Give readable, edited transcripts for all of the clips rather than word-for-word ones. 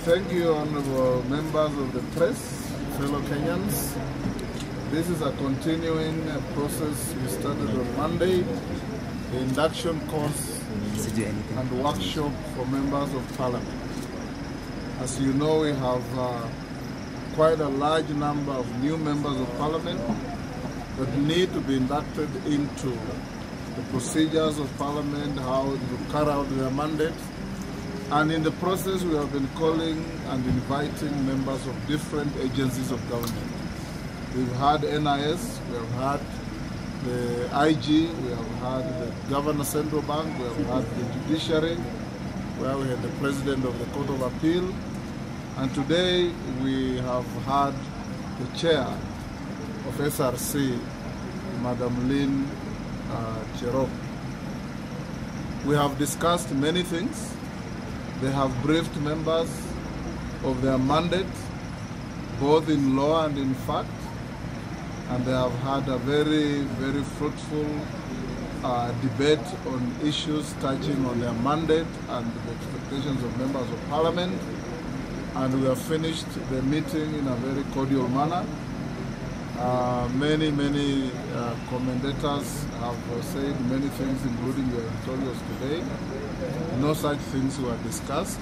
Thank you, honorable members of the press, fellow Kenyans. This is a continuing process we started on Monday, the induction course and workshop for members of parliament. As you know, we have quite a large number of new members of parliament that need to be inducted into the procedures of parliament, how to carry out their mandate. And in the process, we have been calling and inviting members of different agencies of government. We've had NIS, we have had the IG, we have had the Governor Central Bank, we have had the Judiciary, where we had the President of the Court of Appeal. And today we have had the Chair of SRC, Madam Lynn Cherop. We have discussed many things. They have briefed members of their mandate, both in law and in fact, and they have had a very, very fruitful debate on issues touching on their mandate and the expectations of members of parliament. And we have finished the meeting in a very cordial manner. Many commentators have said many things, including your editorials today. No such things were discussed.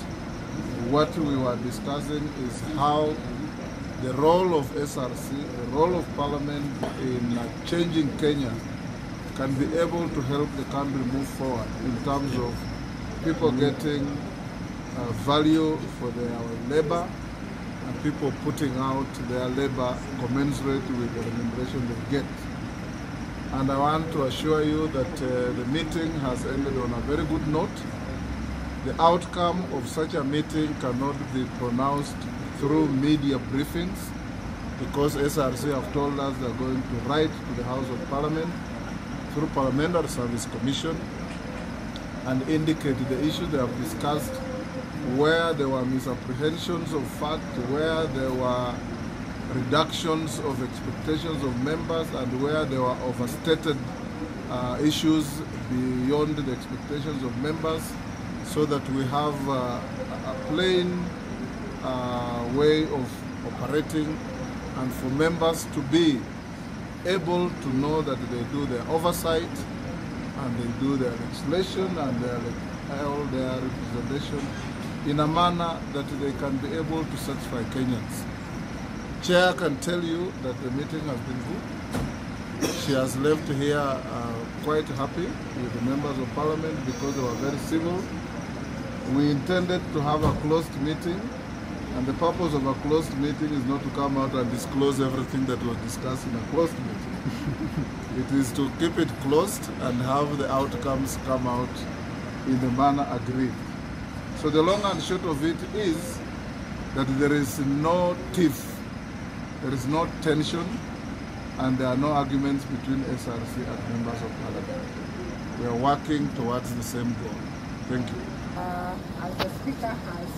What we were discussing is how the role of SRC, the role of Parliament in changing Kenya can be able to help the country move forward in terms of people getting value for their labor and people putting out their labor commensurate with the remuneration they get. And I want to assure you that the meeting has ended on a very good note. The outcome of such a meeting cannot be pronounced through media briefings, because SRC have told us they're going to write to the House of Parliament through Parliamentary Service Commission and indicate the issues they have discussed, where there were misapprehensions of fact, where there were reductions of expectations of members, and where there were overstated issues beyond the expectations of members, so that we have a plain way of operating, and for members to be able to know that they do their oversight and they do their legislation and all their representation in a manner that they can be able to satisfy Kenyans. Chair can tell you that the meeting has been good. She has left here quite happy with the members of parliament because they were very civil. We intended to have a closed meeting, and the purpose of a closed meeting is not to come out and disclose everything that was discussed in a closed meeting. It is to keep it closed and have the outcomes come out in the manner agreed. So the long and short of it is that there is no tiff, there is no tension, and there are no arguments between SRC and members of parliament. We are working towards the same goal. Thank you. As the Speaker has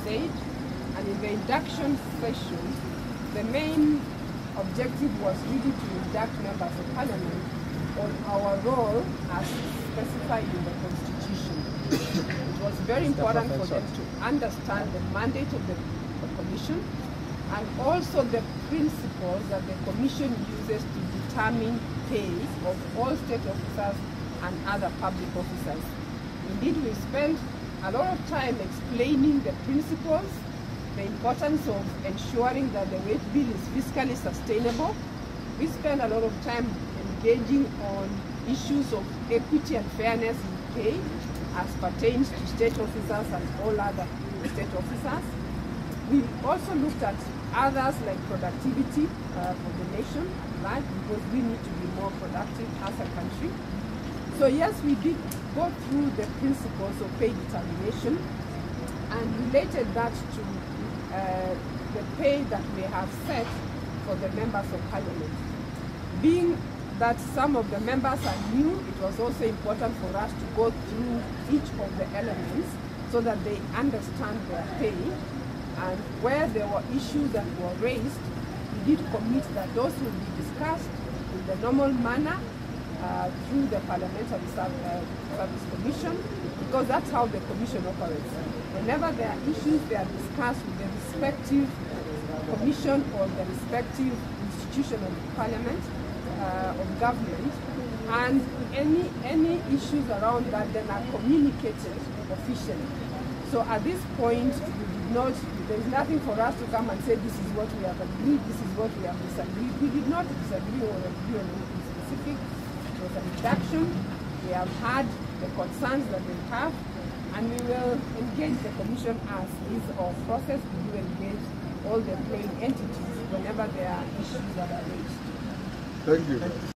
said, and in the induction session, the main objective was really to induct members of parliament on our role as specified in the Constitution. It was very important for them to understand the mandate of the Commission and also the principles that the Commission uses to determine pay of all state officers and other public officers. Indeed, we spent a lot of time explaining the principles, the importance of ensuring that the wage bill is fiscally sustainable. We spent a lot of time engaging on issues of equity and fairness in pay as pertains to state officers and all other state officers. We also looked at others like productivity for the nation, right? Because we need to be more productive as a country. So yes, we did go through the principles of pay determination and related that to the pay that we have set for the members of parliament. Being that some of the members are new, it was also important for us to go through each of the elements so that they understand their pay, and where there were issues that were raised, we did commit that those will be discussed in the normal manner through the Parliamentary Service Commission, because that's how the Commission operates. Whenever there are issues, they are discussed with the respective commission or the respective institution of Parliament, of government, and any issues around that then are communicated officially. So at this point, there is nothing for us to come and say this is what we have agreed, this is what we have disagreed. We did not disagree or agree on anything specific. It was a reduction. We have had the concerns that they have, and we will engage the commission as is our process. We do engage all the employing entities whenever there are issues that are raised. Thank you.